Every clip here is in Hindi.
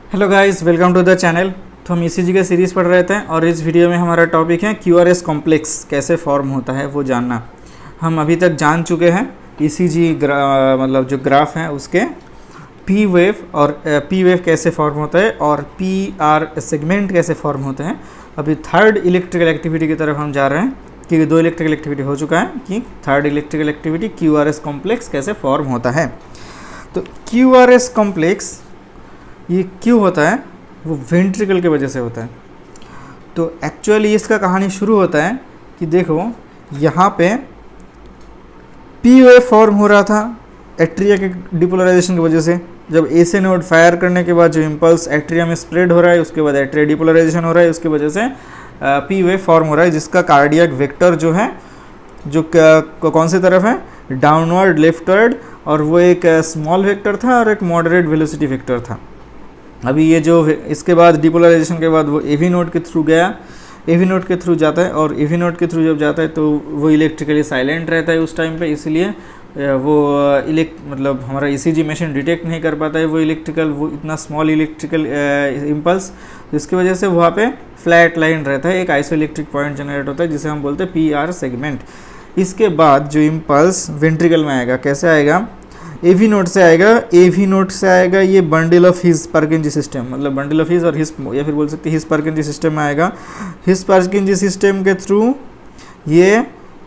Hello guys, welcome to the channel. तो हम ईसीजी का सीरीज़ पढ़ रहे थे और इस वीडियो में हमारा टॉपिक है क्यूआरएस कॉम्प्लेक्स कैसे फॉर्म होता है वो जानना। हम अभी तक जान चुके हैं ईसीजी मतलब जो ग्राफ है उसके पी वेव और पी वेव कैसे फॉर्म होता है और पी आर सेगमेंट कैसे फॉर्म होते हैं। अभी थर्ड इलेक्ट्रिकल एक्टिविटी की तरफ हम जा रहे हैं क्योंकि दो इलेक्ट्रिकल एक्टिविटी हो चुका है कि third electrical activity QRS complex कैसे फॉर्म होता है। तो क्यूआरएस कॉम्प्लेक्स ये क्यों होता है, वो वेंट्रिकल की वजह से होता है। तो एक्चुअली इसका कहानी शुरू होता है कि देखो यहाँ पे पी वेव फॉर्म हो रहा था एट्रिया के डिपोलराइजेशन की वजह से। जब एसी नोड फायर करने के बाद जो इम्पल्स एट्रिया में स्प्रेड हो रहा है उसके बाद एट्रिया डिपोलराइजेशन हो रहा है, उसकी वजह से पी वेव फॉर्म हो रहा है जिसका कार्डियक वेक्टर जो है जो कौन सी तरफ है, डाउनवर्ड लेफ्टवर्ड, और वो एक स्मॉल वेक्टर था और एक मॉडरेट वेलोसिटी वेक्टर था। अभी ये जो इसके बाद डिपोलराइजेशन के बाद वो एवी नोड के थ्रू गया, एवी नोड के थ्रू जाता है और एवी नोड के थ्रू जब जाता है तो वो इलेक्ट्रिकली साइलेंट रहता है उस टाइम पे, इसलिए वो मतलब हमारा ईसीजी मशीन डिटेक्ट नहीं कर पाता है वो इतना स्मॉल इलेक्ट्रिकल इम्पल्स, जिसकी वजह से वहाँ पे फ्लैट लाइन रहता है, एक आइसो इलेक्ट्रिक पॉइंट जनरेट होता है जिसे हम बोलते हैं पी आर सेगमेंट। इसके बाद जो इम्पल्स वेंट्रिकल में आएगा, कैसे आएगा, एवी नोड से आएगा। एवी नोड से आएगा ये बंडल ऑफ हिज परकिंजी सिस्टम, मतलब बंडल ऑफ हिज और हिज, या फिर बोल सकते हैं हिज परकिंजी सिस्टम में आएगा। हिज परकिंजी सिस्टम के थ्रू ये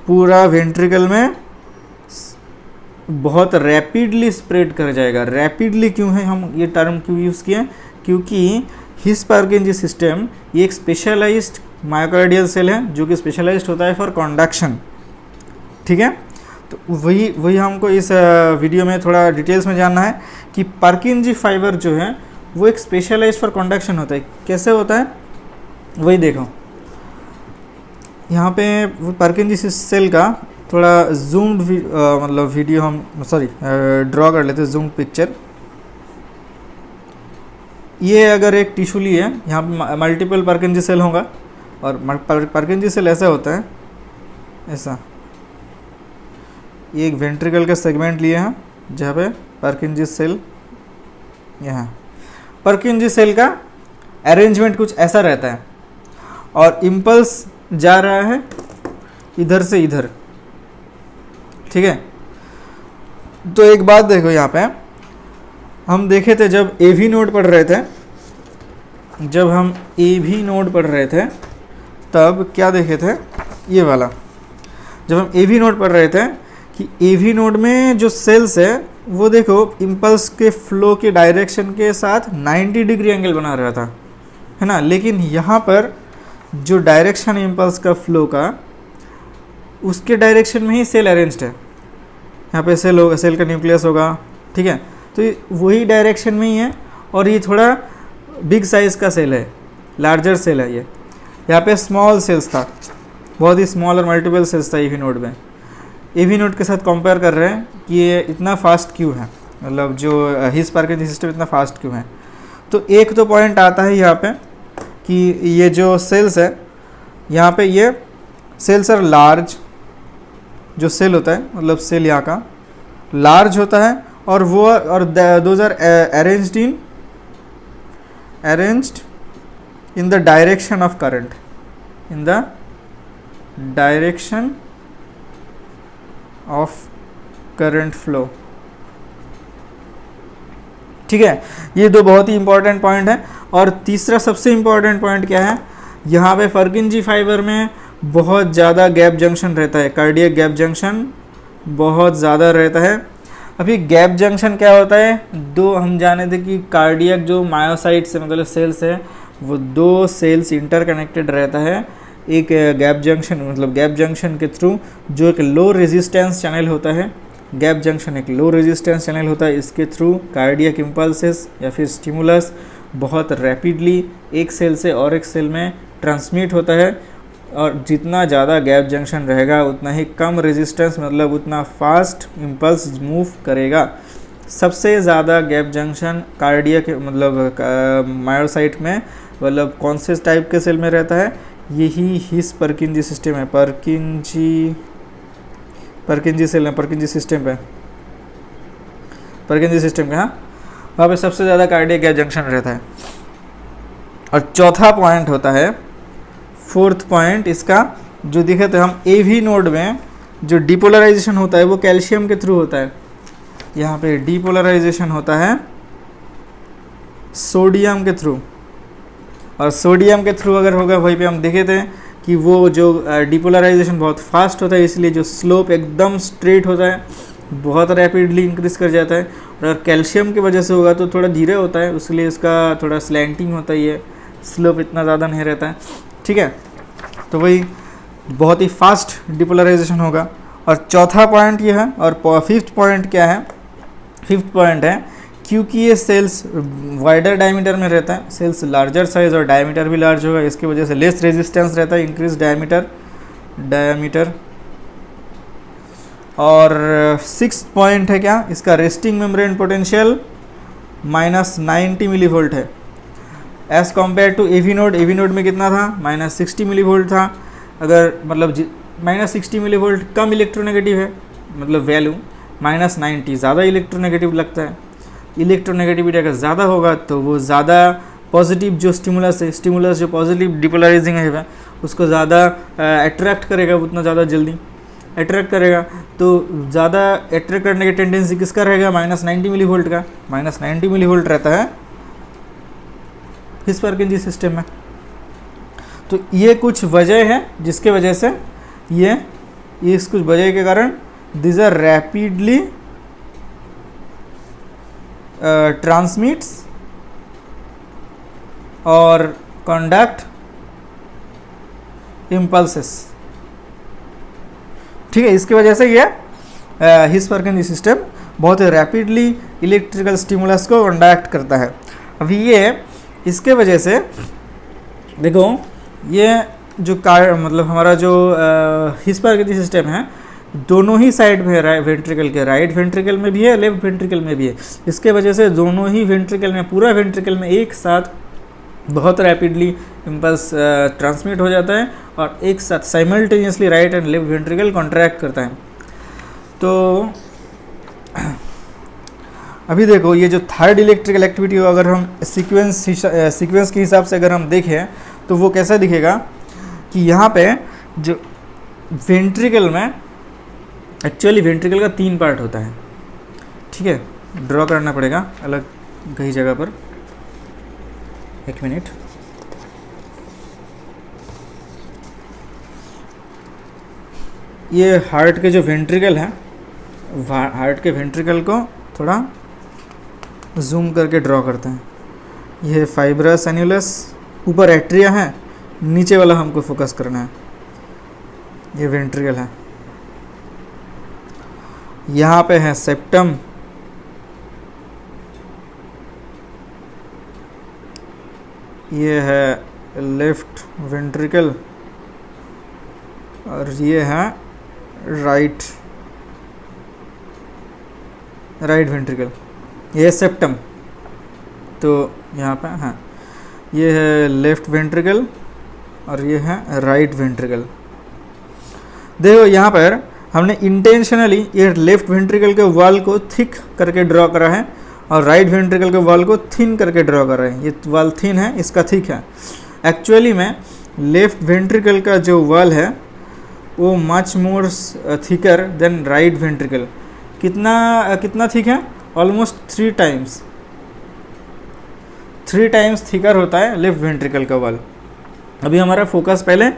पूरा वेंट्रिकल में बहुत रैपिडली स्प्रेड कर जाएगा। रैपिडली क्यों है, हम ये टर्म क्यों यूज़ किए, क्योंकि हिज परकिंजी सिस्टम ये एक स्पेशलाइज्ड मायोकार्डियल सेल है जो कि स्पेशलाइज्ड होता है फॉर कंडक्शन। ठीक है, तो वही हमको इस वीडियो में थोड़ा डिटेल्स में जानना है कि परकिंजी फाइबर जो है वो एक स्पेशलाइज्ड फॉर कंडक्शन होता है। कैसे होता है वही देखो। यहाँ पे परकिंजी सेल का थोड़ा जूम्ड मतलब वीडियो हम ड्रॉ कर लेते हैं, जूम पिक्चर। ये अगर एक टिश्यू लिए, यहाँ पे मल्टीपल परकिंजी सेल होगा और परकिंजी सेल ऐसा होता है, ऐसा ये एक वेंट्रिकल का सेगमेंट लिए हैं जहाँ पे परकिंजी सेल, यहाँ परकिंजी सेल का अरेंजमेंट कुछ ऐसा रहता है और इम्पल्स जा रहा है इधर से इधर। ठीक है, तो एक बात देखो, यहाँ पे हम देखे थे जब एवी नोड पढ़ रहे थे, जब हम एवी नोड पढ़ रहे थे तब क्या देखे थे, ये वाला, जब हम एवी नोड पढ़ रहे थे कि एवी नोड में जो सेल्स है वो देखो इम्पल्स के फ्लो के डायरेक्शन के साथ 90 डिग्री एंगल बना रहा था, है ना। लेकिन यहाँ पर जो डायरेक्शन इम्पल्स का फ्लो का, उसके डायरेक्शन में ही सेल अरेंज्ड है। यहाँ पे सेल होगा, सेल का न्यूक्लियस होगा, ठीक है, तो वही डायरेक्शन में ही है और ये थोड़ा बिग साइज़ का सेल है, लार्जर सेल है ये। यहाँ पे स्मॉल सेल्स था, बहुत ही स्मॉल और मल्टीपल सेल्स था एवी नोड में। एवी नोड के साथ कंपेयर कर रहे हैं कि ये इतना फास्ट क्यों है, मतलब जो हिज परकिंजी सिस्टम इतना फास्ट क्यों है। तो एक तो पॉइंट आता है यहाँ पे कि ये जो सेल्स है, यहाँ पे ये सेल्स आर लार्ज, जो सेल होता है मतलब सेल यहाँ का लार्ज होता है और वो और those are arranged in the direction of current, in the direction of current flow. ठीक है, ये दो बहुत ही इंपॉर्टेंट पॉइंट है। और तीसरा सबसे इंपॉर्टेंट पॉइंट क्या है, यहाँ पे परकिंजी फाइबर में बहुत ज़्यादा गैप जंक्शन रहता है, कार्डियक गैप जंक्शन बहुत ज़्यादा रहता है। अभी गैप जंक्शन क्या होता है, दो हम जाने थे कि कार्डियक जो मायोसाइट से मतलब सेल्स है वो दो सेल्स इंटरकनेक्टेड रहता है। एक गैप जंक्शन, मतलब गैप जंक्शन के थ्रू जो एक लो रेजिस्टेंस चैनल होता है, गैप जंक्शन एक लो रेजिस्टेंस चैनल होता है, इसके थ्रू कार्डियक इम्पल्सेस या फिर स्टिमुलस बहुत रैपिडली एक सेल से और एक सेल में ट्रांसमिट होता है। और जितना ज़्यादा गैप जंक्शन रहेगा उतना ही कम रेजिस्टेंस, मतलब उतना फास्ट इम्पल्स मूव करेगा। सबसे ज़्यादा गैप जंक्शन कार्डियक मतलब मायोसाइट में, मतलब कौन से टाइप के सेल में रहता है, यही हिज परकिंजी सिस्टम है, परकिंजी सेल है, परकिंजी सिस्टम पे, हाँ। वहाँ पे सबसे ज़्यादा कार्डियक गैप जंक्शन रहता है। और चौथा पॉइंट होता है, फोर्थ पॉइंट इसका जो दिखे तो हम एवी नोड में जो डिपोलराइजेशन होता है वो कैल्शियम के थ्रू होता है। यहाँ पे डिपोलराइजेशन होता है सोडियम के थ्रू, और सोडियम के थ्रू अगर होगा वहीं पे हम देखे थे कि वो जो डिपोलराइजेशन बहुत फास्ट होता है, इसलिए जो स्लोप एकदम स्ट्रेट होता है, बहुत रैपिडली इंक्रीज कर जाता है। और अगर कैल्शियम की वजह से होगा तो थोड़ा धीरे होता है, इसलिए इसका थोड़ा स्लैंटिंग होता है, ये स्लोप इतना ज़्यादा नहीं रहता है। ठीक है, तो वही बहुत ही फास्ट डिपोलराइजेशन होगा। और चौथा पॉइंट ये है। और फिफ्थ पॉइंट क्या है? फिफ्थ पॉइंट है क्योंकि ये सेल्स वाइडर डायमीटर में रहता है, सेल्स लार्जर साइज और डायमीटर भी लार्ज होगा, इसकी वजह से लेस रेजिस्टेंस रहता है, इंक्रीज डायमीटर। और सिक्स पॉइंट है क्या इसका? रेस्टिंग मेम्ब्रेन पोटेंशियल -90 मिलीवोल्ट है as compare to AV node. AV node में कितना था? -60 मिलीवोल्ट था। अगर मतलब -60 मिलीवोल्ट कम इलेक्ट्रोनेगेटिव है, मतलब वैल्यू, -90 ज़्यादा इलेक्ट्रोनेगेटिव लगता है। इलेक्ट्रोनेगेटिविटी अगर ज़्यादा होगा तो वो ज़्यादा पॉजिटिव जो स्टिमुलस है, स्टिमुलस जो पॉजिटिव डिपोलराइजिंग है उसको ज़्यादा अट्रैक्ट करेगा, उतना ज़्यादा जल्दी अट्रैक्ट करेगा। तो ज़्यादा अट्रैक्ट करने की टेंडेंसी किसका रहेगा? -90 मिलीवोल्ट का। -90 मिलीवोल्ट रहता है हिस्परकिंजी सिस्टम में। तो ये कुछ वजह है जिसके वजह से ये इस कुछ वजह के कारण दिस आर रैपिडली ट्रांसमिट्स और कंडक्ट इम्पल्सेस। ठीक है, इसकी वजह से ये हिस्परकिंजी सिस्टम बहुत रैपिडली इलेक्ट्रिकल स्टिमुलस को कंडक्ट करता है। अभी ये इसके वजह से देखो, ये जो मतलब हमारा जो हिस्परकिंजी सिस्टम है दोनों ही साइड में है, वेंट्रिकल के राइट वेंट्रिकल में भी है, लेफ्ट वेंट्रिकल में भी है। इसके वजह से दोनों ही वेंट्रिकल में, पूरा वेंट्रिकल में एक साथ बहुत रैपिडली इम्पल्स ट्रांसमिट हो जाता है और एक साथ simultaneously right and left ventricle contract करता है। तो अभी देखो, ये जो थर्ड इलेक्ट्रिकल एक्टिविटी हो, अगर हम सीक्वेंस के हिसाब से अगर हम देखें तो वो कैसा दिखेगा कि यहाँ पे जो वेंट्रिकल में, एक्चुअली वेंट्रिकल का 3 पार्ट होता है। ठीक है, ड्रॉ करना पड़ेगा अलग कहीं जगह पर, एक मिनट। ये हार्ट के जो वेंट्रिकल है, हार्ट के वेंट्रिकल को थोड़ा जूम करके ड्रॉ करते हैं। ये फाइब्रस एन्युलस, ऊपर एट्रिया है, नीचे वाला हमको फोकस करना है। ये वेंट्रिकल है, यहाँ पे है सेप्टम, ये है लेफ्ट वेंट्रिकल और ये है राइट वेंट्रिकल, ये सेप्टम। तो यहाँ पे हाँ, ये है लेफ्ट वेंट्रिकल और ये है राइट वेंट्रिकल। देखो यहाँ पर हमने इंटेंशनली ये लेफ्ट वेंट्रिकल के वॉल को थिक करके ड्रॉ करा है और राइट वेंट्रिकल के वॉल को थिन करके ड्रॉ कर रहे हैं। ये वॉल थिन है, इसका थिक है। एक्चुअली में लेफ्ट वेंट्रिकल का जो वॉल है वो much more thicker than right ventricle. कितना थिक है? ऑलमोस्ट 3 टाइम्स थिकर होता है लेफ्ट वेंट्रिकल का वॉल। अभी हमारा फोकस पहले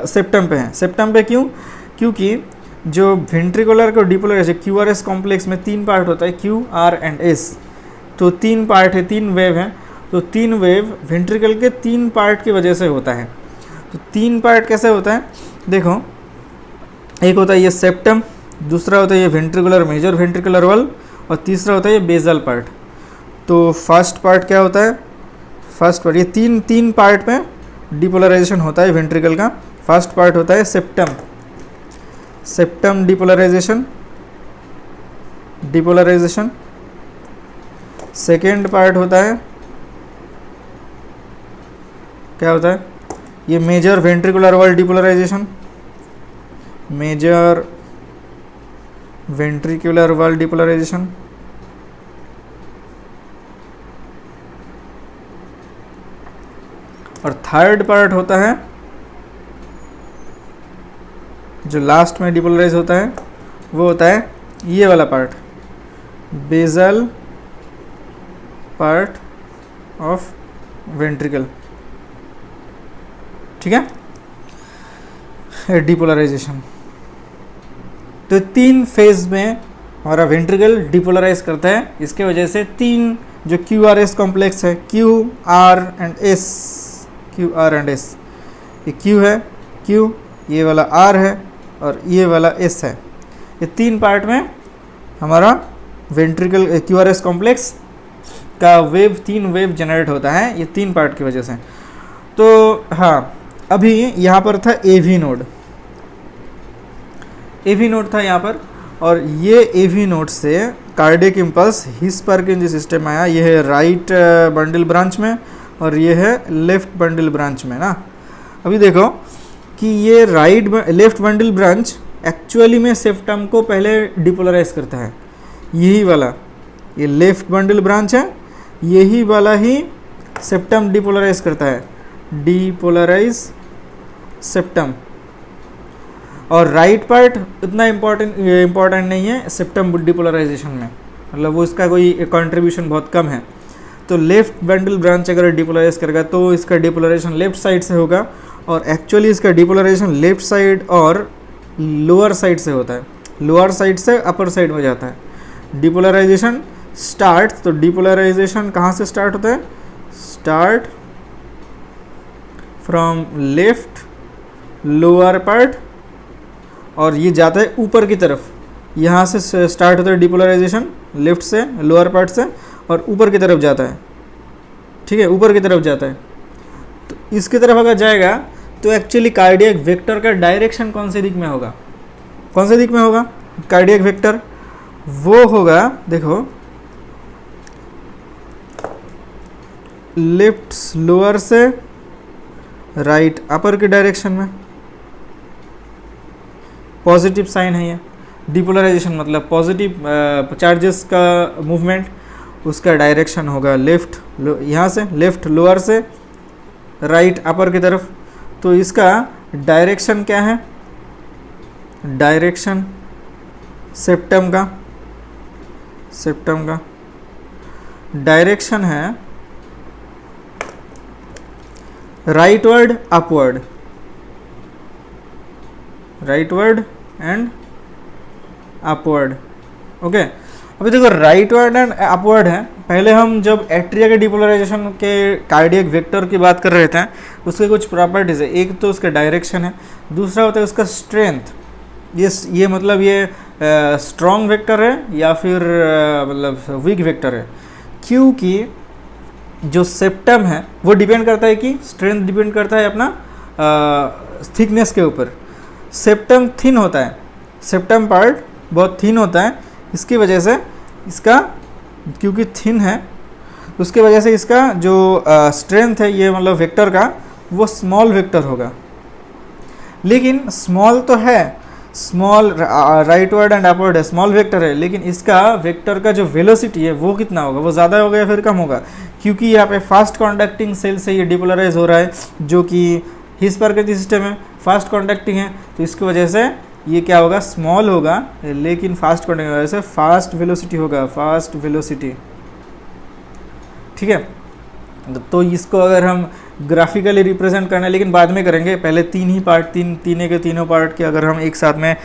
सेप्टम पे है। सेप्टम पे क्यों? क्योंकि जो वेंट्रिकुलर को डिपोलराइजेशन क्यूआरएस कॉम्प्लेक्स में 3 पार्ट होता है, क्यू, आर एंड एस। तो 3 पार्ट है, 3 वेव हैं। तो 3 वेव वेंट्रिकल के 3 पार्ट की वजह से होता है। तो 3 पार्ट कैसे होता है? देखो, एक होता है ये सेप्टम, दूसरा होता है ये वेंट्रिकुलर मेजर वेंट्रिकुलर वॉल और तीसरा होता है ये बेसल पार्ट। तो फर्स्ट पार्ट क्या होता है? फर्स्ट पार्ट, ये तीन पार्ट में डिपोलराइजेशन होता है वेंट्रिकल का। फर्स्ट पार्ट होता है सेप्टम डिपोलराइजेशन। सेकेंड पार्ट होता है, क्या होता है? ये major ventricular wall depolarisation, major ventricular wall depolarisation. और थर्ड पार्ट होता है जो लास्ट में डिपोलराइज होता है, वो होता है ये वाला part, basal part of ventricle. ठीक है, डिपोलराइजेशन। तो 3 फेज में हमारा वेंट्रिकल डिपोलराइज करता है। इसके वजह से 3 जो QRS कॉम्प्लेक्स है, QR and S, QR and S, ये Q है, Q, ये वाला R है और ये वाला S है। ये 3 पार्ट में हमारा वेंट्रिकल QRS कॉम्प्लेक्स का वेव 3 वेव जनरेट होता है, ये 3 पार्ट की वजह से। तो हाँ, अभी यहाँ पर था AV नोड, AV नोड था यहाँ पर, और ये AV नोड से कार्डियक इम्पल्स हिस्परकिंजी सिस्टम आया। ये है राइट बंडल ब्रांच में और ये है लेफ्ट बंडल ब्रांच में ना। अभी देखो कि ये लेफ्ट बंडल ब्रांच एक्चुअली में सेप्टम को पहले डिपोलराइज करता है। यही वाला ये लेफ्ट बंडल ब्रांच है, यही वाला ही सेप्टम डिपोलराइज करता है, डिपोलराइज सेप्टम। और राइट पार्ट इतना इम्पोर्टेंट नहीं है सेप्टम डिपोलराइजेशन में, मतलब वो इसका कोई कंट्रीब्यूशन बहुत कम है। तो लेफ्ट बंडल ब्रांच अगर डिपोलराइज करेगा तो इसका डिपोलराइजेशन लेफ्ट साइड से होगा, और एक्चुअली इसका डिपोलराइजेशन लेफ्ट साइड और लोअर साइड से होता है, लोअर साइड से अपर साइड में जाता है। डिपोलराइजेशन स्टार्ट, तो डिपोलराइजेशन कहाँ से स्टार्ट होता है? Start from left lower part, और ये जाता है ऊपर की तरफ। यहाँ से स्टार्ट होता है डिपोलराइजेशन लेफ्ट से, लोअर पार्ट से, और ऊपर की तरफ जाता है। ठीक है, ऊपर की तरफ जाता है। तो इसकी तरफ अगर जाएगा तो एक्चुअली कार्डियक वेक्टर का डायरेक्शन कौन से दिख में होगा? कौन से दिख में होगा कार्डियक वेक्टर? वो होगा, देखो, लेफ्ट लोअर से राइट अपर की डायरेक्शन में। पॉजिटिव साइन है ये, डिपोलराइजेशन मतलब पॉजिटिव चार्जेस का मूवमेंट, उसका डायरेक्शन होगा लेफ्ट, यहाँ से लेफ्ट लोअर से राइट अपर की तरफ। तो इसका डायरेक्शन क्या है? डायरेक्शन सेप्टम का डायरेक्शन है rightward upward, rightward and upward. Okay, अभी देखो राइटवर्ड एंड अपवर्ड है। पहले हम जब एट्रिया के डिपोलराइजेशन के कार्डियक वेक्टर की बात कर रहे थे, उसके कुछ प्रॉपर्टीज है। एक तो उसका डायरेक्शन है, दूसरा होता है उसका स्ट्रेंथ। ये मतलब ये स्ट्रॉन्ग वेक्टर है या फिर मतलब वीक वेक्टर है, क्योंकि जो सेप्टम है वो डिपेंड करता है कि स्ट्रेंथ डिपेंड करता है अपना थिकनेस के ऊपर। सेप्टम थिन होता है, सेप्टम पार्ट बहुत थिन होता है, इसकी वजह से इसका, क्योंकि थिन है उसकी वजह से इसका जो स्ट्रेंथ है ये मतलब वेक्टर का, वो स्मॉल वेक्टर होगा। लेकिन स्मॉल तो है, स्मॉल राइटवर्ड एंड अपवर्ड है, स्मॉल वेक्टर है, लेकिन इसका वेक्टर का जो वेलोसिटी है वो कितना होगा? वो ज़्यादा होगा या फिर कम होगा? क्योंकि यहाँ पे फास्ट कॉन्डक्टिंग सेल से ये डिपोलराइज हो रहा है, जो कि हिस्परकिंजी सिस्टम है, फास्ट कॉन्डक्टिंग है, तो इसकी वजह से ये क्या होगा? स्मॉल होगा, लेकिन फास्ट कॉन्डक्टिंग की वजह से फास्ट वेलोसिटी होगा, फास्ट वेलोसिटी। ठीक है, तो इसको अगर हम ग्राफिकली रिप्रेजेंट करना है, लेकिन बाद में करेंगे, पहले तीन ही पार्ट, तीनों पार्ट के अगर हम एक साथ में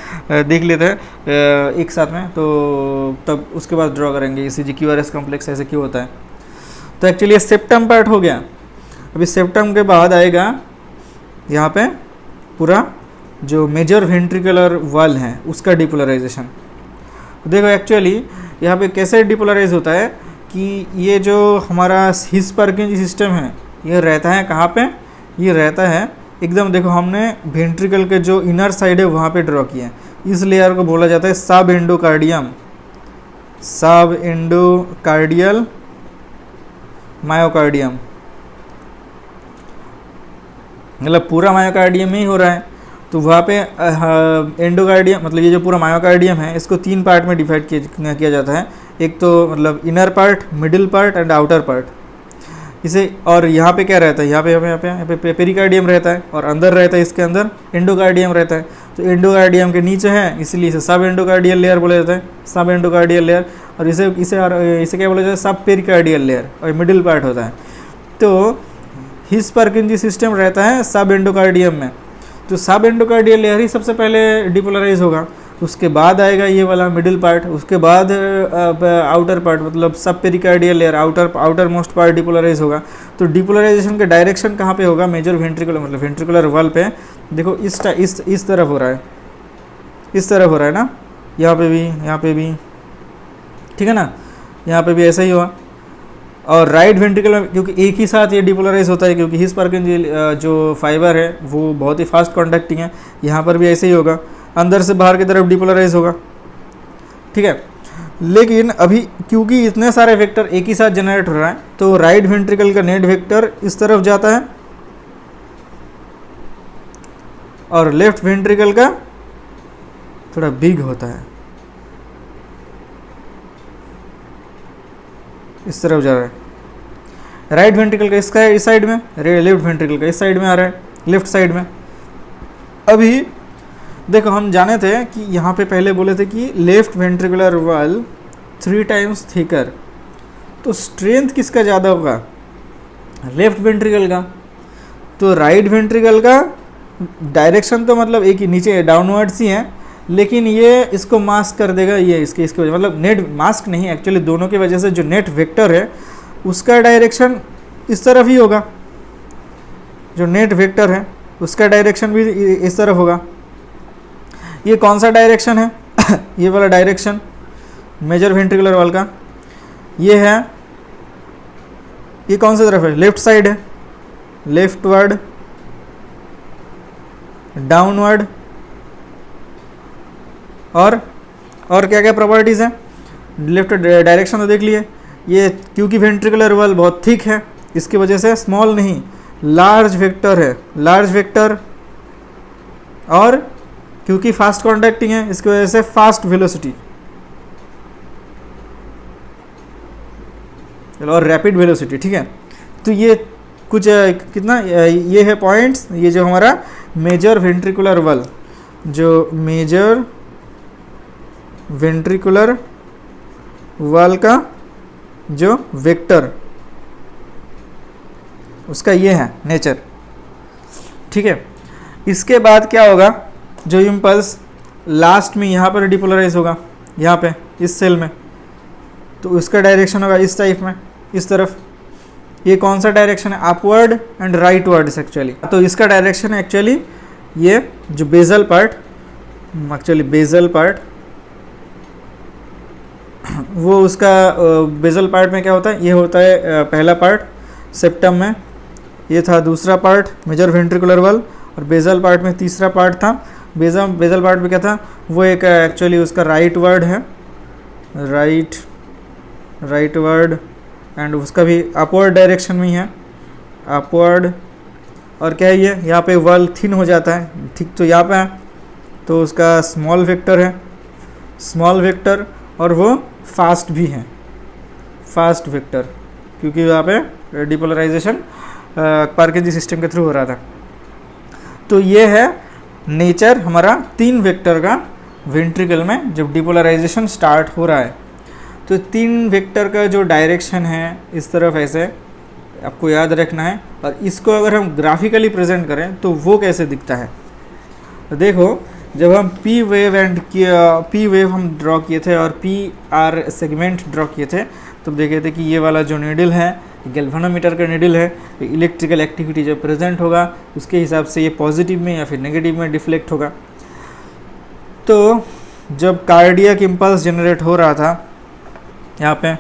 देख लेते हैं एक साथ में, तो तब उसके बाद ड्रॉ करेंगे ECG QRS कॉम्प्लेक्स ऐसे क्यों होता है। तो एक्चुअली ये सेप्टम पार्ट हो गया। अभी सेप्टम के बाद आएगा यहाँ पे पूरा जो मेजर वेंट्रिकुलर वॉल है उसका डिपोलराइजेशन। देखो एक्चुअली यहाँ पे कैसे डिपोलराइज होता है कि ये जो हमारा हिस्परकिंजी सिस्टम है ये रहता है कहाँ पे? ये रहता है एकदम, देखो हमने वेंट्रिकल के जो इनर साइड है वहाँ पे ड्रॉ किया है। इस लेयर को बोला जाता है सब एंडोकार्डियम, सब एंडोकार्डियल मायोकार्डियम, मतलब पूरा मायोकार्डियम में ही हो रहा है। तो वहाँ पे एंडोकार्डियम मतलब ये जो पूरा मायोकार्डियम है इसको 3 पार्ट में डिवाइड किया जाता है। एक तो मतलब inner part, middle part and outer part. इसे, और यहाँ पे क्या रहता है, यहाँ पे पेरिकार्डियम रहता है और अंदर रहता है, इसके अंदर एंडोकार्डियम रहता है। तो एंडोकार्डियम के नीचे है, इसलिए इसे सब एंडोकार्डियल लेयर बोला जाता है, सब एंडोकार्डियल लेयर। और इसे इसे क्या बोला जाता है, सब पेरिकार्डियल लेयर, और मिडिल पार्ट होता है। तो हिस्पर्किंजी सिस्टम रहता है सब एंडोकार्डियम में। तो सब एंडोकार्डियल लेयर ही सबसे पहले डिपोलराइज होगा, उसके बाद आएगा ये वाला मिडिल पार्ट, उसके बाद आउटर पार्ट मतलब सब pericardial layer, outer most part depolarise होगा। तो डिपोलराइजेशन का डायरेक्शन कहाँ पे होगा, मेजर वेंट्रिकुलर मतलब वेंट्रिकुलर वॉल पे। देखो इस तरफ हो रहा है, इस तरफ हो रहा है ना, यहाँ पे भी ठीक है ना, यहाँ पे भी ऐसा ही हुआ। और राइट वेंट्रिकल में क्योंकि एक ही साथ ये डिपोलराइज होता है, क्योंकि हिस्पर्किंजी जो फाइबर है वो बहुत ही फास्ट कॉन्डक्टिंग है, यहाँ पर भी ऐसे ही होगा, अंदर से बाहर की तरफ डिपोलराइज होगा, ठीक है। लेकिन अभी क्योंकि इतने सारे वेक्टर एक ही साथ जनरेट हो रहा है, तो राइट वेंट्रिकल का नेट वेक्टर इस तरफ जाता है और लेफ्ट वेंट्रिकल का थोड़ा बिग होता है, इस तरफ जा रहा है। राइट वेंट्रिकल का इसका इस साइड में, लेफ्ट वेंट्रिकल का इस साइड में आ रहा है, लेफ्ट साइड में। अभी देखो हम जाने थे कि यहाँ पे पहले बोले थे कि left ventricular wall 3 times thicker, तो स्ट्रेंथ किसका ज़्यादा होगा, लेफ्ट वेंट्रिकल का। तो राइट वेंट्रिकल का डायरेक्शन तो मतलब एक ही नीचे डाउनवर्ड्स ही है, लेकिन ये इसको मास्क कर देगा, ये इसके वजह मतलब नेट मास्क नहीं, एक्चुअली दोनों की वजह से जो नेट वेक्टर है उसका डायरेक्शन इस तरफ ही होगा, जो नेट वेक्टर है उसका डायरेक्शन भी इस तरफ होगा। ये कौन सा डायरेक्शन है ये वाला डायरेक्शन मेजर वेंट्रिकुलर वॉल का, ये है, ये कौन सा तरफ है, लेफ्ट साइड है, लेफ्टवर्ड, डाउनवर्ड, और क्या क्या प्रॉपर्टीज़ हैं। लेफ्ट डायरेक्शन तो देख लिए, ये क्योंकि वेंट्रिकुलर वॉल बहुत थिक है इसकी वजह से स्मॉल नहीं लार्ज वेक्टर है, लार्ज वेक्टर, और क्योंकि फास्ट कॉन्डक्टिंग है इसकी वजह से फास्ट वेलोसिटी और रैपिड वेलोसिटी, ठीक है। तो ये कुछ कितना ये है पॉइंट्स, ये जो हमारा मेजर वेंट्रिकुलर वॉल, जो मेजर वेंट्रिकुलर वॉल का जो वेक्टर उसका ये है नेचर, ठीक है। इसके बाद क्या होगा, जो इम्पल्स लास्ट में यहाँ पर डिपोलराइज होगा, यहाँ पे इस सेल में, तो उसका डायरेक्शन होगा इस टाइप में, इस तरफ। ये कौन सा डायरेक्शन है, अपवर्ड एंड राइटवर्ड एक्चुअली। तो इसका डायरेक्शन है एक्चुअली ये जो basal part, actually basal part वो उसका बेजल पार्ट में क्या होता है, ये होता है पहला पार्ट सेप्टम में, ये था दूसरा पार्ट मेजर वेंट्रिकुलर वॉल, और बेजल पार्ट में तीसरा पार्ट था। बेजल पार्ट में क्या था, वो एक एक्चुअली उसका राइट वर्ड है, राइट वर्ड, एंड उसका भी अपवर्ड डायरेक्शन में ही है, अपवर्ड। और क्या है ये, यहाँ पे वॉल थिन हो जाता है, ठीक, तो यहाँ पे है, तो उसका स्मॉल वेक्टर है, स्मॉल वेक्टर, और वो फास्ट भी है, फास्ट वेक्टर, क्योंकि यहाँ पे डिपोलराइजेशन पार्किंजी सिस्टम के थ्रू हो रहा था। तो ये है नेचर हमारा 3 वेक्टर का वेंट्रिकल में जब डिपोलराइजेशन स्टार्ट हो रहा है। तो 3 वेक्टर का जो डायरेक्शन है इस तरफ ऐसे आपको याद रखना है, और इसको अगर हम ग्राफिकली प्रेजेंट करें तो वो कैसे दिखता है। तो देखो जब हम पी वेव हम ड्रॉ किए थे और पी आर सेगमेंट ड्रॉ किए थे, तो देखे थे कि ये वाला जो नीडल है गैल्वेनोमीटर का नीडल है, इलेक्ट्रिकल एक्टिविटी जो प्रेजेंट होगा उसके हिसाब से ये पॉजिटिव में या फिर नेगेटिव में डिफ्लेक्ट होगा। तो जब कार्डियक इम्पल्स जनरेट हो रहा था, यहाँ पे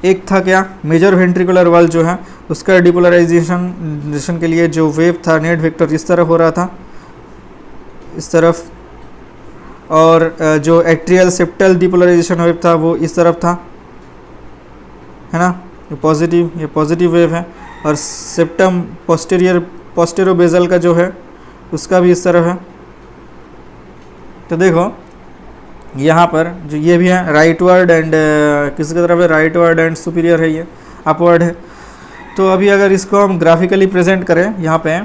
एक था क्या, मेजर वेंट्रिकुलर वॉल जो है उसका डिपोलराइजेशन के लिए जो वेव था नेट वेक्टर इस तरफ हो रहा था, इस तरफ, और जो एट्रियल सेप्टल डिपोलराइजेशन वेव था वो इस तरफ था, है ना, ये पॉजिटिव वेव है। और सेप्टम पोस्टेरो बेजल का जो है उसका भी इस तरफ है। तो देखो यहाँ पर जो ये भी है राइटवर्ड एंड किसकी तरफ है, राइटवर्ड एंड सुपीरियर है, ये अपवर्ड है। तो अभी अगर इसको हम ग्राफिकली प्रेजेंट करें यहाँ पे,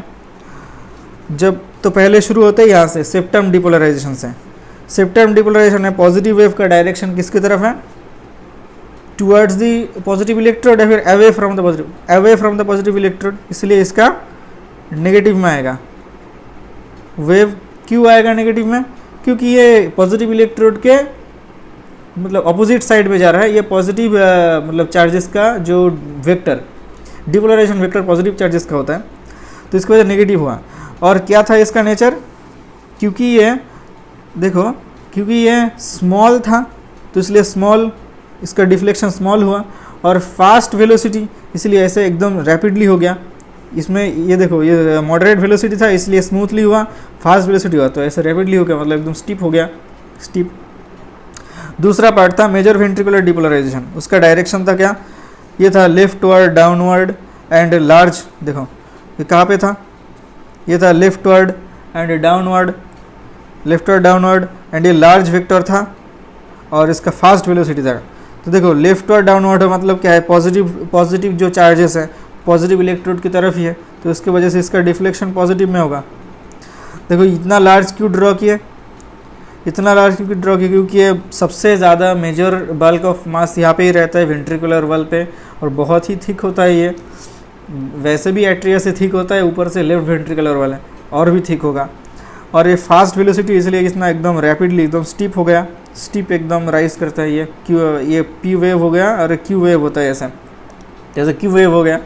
जब तो पहले शुरू होता है यहाँ से सेप्टम डिपोलराइजेशन से। सेप्टम डिपोलराइजेशन है, पॉजिटिव वेव का डायरेक्शन किसकी तरफ है, टुवर्ड्स द पॉजिटिव इलेक्ट्रोड या फिर away from the positive electrode, इसलिए इसका नेगेटिव में आएगा। वेव क्यों आएगा नेगेटिव में, क्योंकि ये पॉजिटिव इलेक्ट्रोड के मतलब अपोजिट साइड में जा रहा है। ये पॉजिटिव मतलब चार्जेस का जो vector, depolarisation vector positive charges का होता है, तो इसकी वजह नेगेटिव हुआ। और क्या था इसका नेचर, क्योंकि ये देखो, क्योंकि ये स्मॉल था तो इसलिए स्मॉल, इसका डिफ्लेक्शन स्मॉल हुआ, और फास्ट वेलोसिटी इसलिए ऐसे एकदम रैपिडली हो गया। इसमें ये देखो, ये मॉडरेट वेलोसिटी था इसलिए स्मूथली हुआ, फास्ट वेलोसिटी हुआ तो ऐसे रैपिडली हो गया, मतलब एकदम स्टीप हो गया, स्टीप। दूसरा पार्ट था मेजर वेंट्रिकुलर डिपोलराइजेशन, उसका डायरेक्शन था क्या, ये था लेफ्टवर्ड, डाउनवर्ड एंड लार्ज। देखो ये कहाँ पे था, ये था leftward and downward, leftward downward and ये लार्ज वेक्टर था, और इसका फास्ट वेलोसिटी था। तो देखो लेफ्टवर्ड डाउनवर्ड मतलब क्या है, पॉजिटिव जो चार्जेस है पॉजिटिव इलेक्ट्रोड की तरफ ही है, तो इसकी वजह से इसका डिफ्लेक्शन पॉजिटिव में होगा। देखो इतना लार्ज क्यों ड्रॉ किया, इतना लार्ज क्योंकि ड्रॉ किया, क्योंकि ये सबसे ज़्यादा मेजर बल्क ऑफ मास यहाँ पे ही रहता है वेंट्रिकुलर वॉल पे, और बहुत ही थिक होता है ये, वैसे भी एट्रिया से थिक होता है, ऊपर से लेफ्ट वेंट्रिकुलर वॉल है और भी थिक होगा। और ये फास्ट वेलोसिटी इसलिए इतना एकदम रैपिडली एकदम स्टीप हो गया, स्टीप एकदम राइज करता है ये पी वेव हो गया, और क्यू वेव होता है ऐसा, जैसे क्यू वेव हो गया,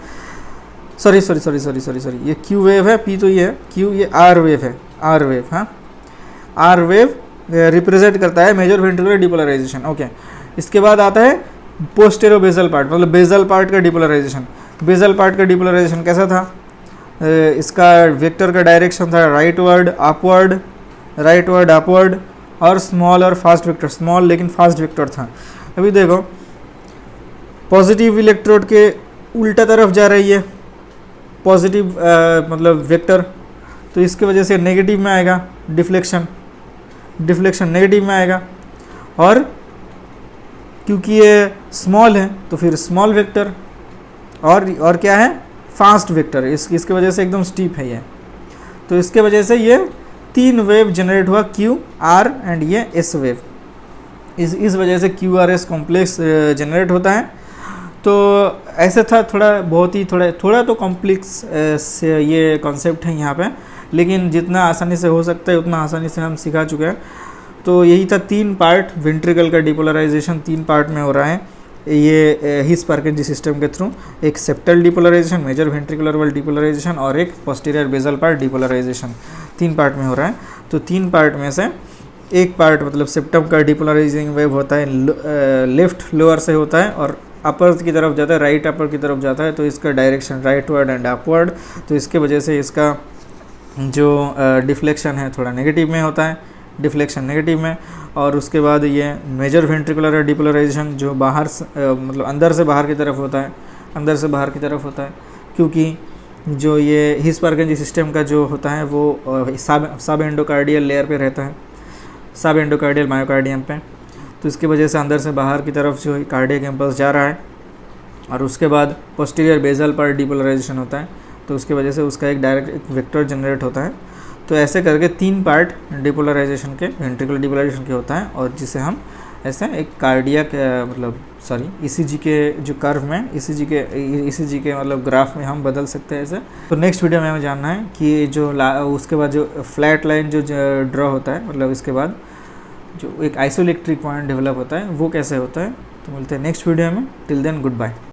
सॉरी ये क्यू वेव है, पी तो ये है, क्यू ये आर वेव है, आर वेव, हाँ आर वेव रिप्रेजेंट करता है मेजर वेंट्रिकुलर डिपोलराइजेशन। ओके, इसके बाद आता है पोस्टेरो बेजल पार्ट, मतलब बेजल पार्ट का डिपोलराइजेशन। बेजल पार्ट का डिपोलराइजेशन कैसा था, इसका वेक्टर का डायरेक्शन था राइटवर्ड अपवर्ड और स्मॉल और फास्ट वेक्टर, स्मॉल लेकिन फास्ट वेक्टर था। अभी देखो पॉजिटिव इलेक्ट्रोड के उल्टा तरफ जा रही है पॉजिटिव मतलब वेक्टर, तो इसकी वजह से नेगेटिव में आएगा, डिफ्लेक्शन नेगेटिव में आएगा, और क्योंकि ये स्मॉल है तो फिर स्मॉल वेक्टर, और क्या है फास्ट वेक्टर, इसकी वजह से एकदम स्टीप है ये। तो इसके वजह से ये तीन वेव जनरेट हुआ, क्यू आर एंड ये एस वेव। इस वजह से Q R S complex generate होता है। तो ऐसे था, थोड़ा तो कॉम्प्लेक्स से ये कॉन्सेप्ट है यहाँ पे, लेकिन जितना आसानी से हो सकता है उतना आसानी से हम सिखा चुके हैं। तो यही था 3 पार्ट, वेंट्रिकल का डिपोलराइजेशन 3 पार्ट में हो रहा है ये हिस-पार्किंजी सिस्टम के थ्रू। एक septal depolarisation, major ventricular wall depolarisation, और एक posterior basal part depolarisation, 3 part में हो रहा है। तो 3 पार्ट में से एक पार्ट मतलब सेप्टम का डिपोलराइजिंग वेव होता है लेफ्ट लोअर से होता है, और अपर की तरफ जाता है, राइट अपर की तरफ जाता है, तो इसका डायरेक्शन राइटवर्ड एंड अपवर्ड। तो इसके वजह से इसका जो डिफ्लेक्शन है थोड़ा नेगेटिव में होता है, डिफ्लेक्शन नेगेटिव में। और उसके बाद ये मेजर वेंट्रिकुलर डिपोलराइजेशन जो बाहर मतलब अंदर से बाहर की तरफ होता है, अंदर से बाहर की तरफ होता है, क्योंकि जो ये हिस-पार्किंजी सिस्टम का जो होता है वो सब एंडोकार्डियल लेयर पे रहता है, सब एंडोकार्डियल मायोकार्डियम पे। तो इसकी वजह से अंदर से बाहर की तरफ जो कार्डियक इम्पल्स जा रहा है, और उसके बाद पोस्टीरियर बेजल पर डिपोलराइजेशन होता है, तो उसकी वजह से उसका एक डायरेक्ट वेक्टर जनरेट होता है। तो ऐसे करके 3 पार्ट डिपोलराइजेशन के, वेंट्रिकुलर डिपोलराइजेशन के होता है, और जिसे हम ऐसे एक कार्डियक ईसीजी के जो कर्व में ईसीजी के मतलब ग्राफ में हम बदल सकते हैं ऐसे। तो नेक्स्ट वीडियो में हमें जानना है कि जो उसके बाद जो फ्लैट लाइन जो ड्रॉ होता है, मतलब इसके बाद जो एक आइसोइलेक्ट्रिक पॉइंट डेवलप होता है वो कैसे होता है। तो मिलते हैं नेक्स्ट वीडियो में, टिल देन गुड बाय।